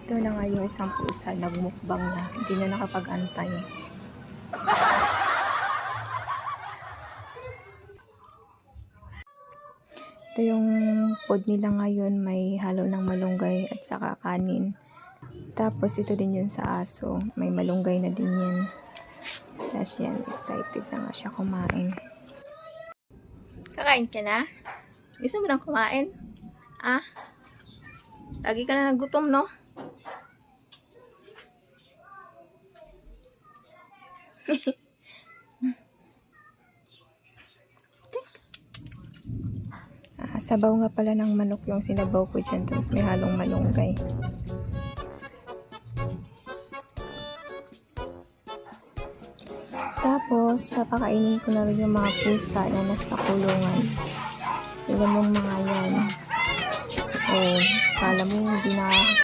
Ito na nga yung isang pusa, nagmukbang na. Hindi na nakapag-antay. Ito yung pod nila ngayon, may halo ng malunggay at saka kanin. Tapos ito din yun sa aso, may malunggay na din yan. Tapos yan, excited na nga siya kumain. Kakain ka na? Gusto mo nang kumain? Ah? Lagi ka na nagutom, no? Sabaw nga pala ng manok yung sinabaw ko dyan. Tapos may halong malunggay. Tapos, papakainin ko na rin yung mga pusa na nasa kulungan. Ilan yung mga yan. Oh, kala mo hindi na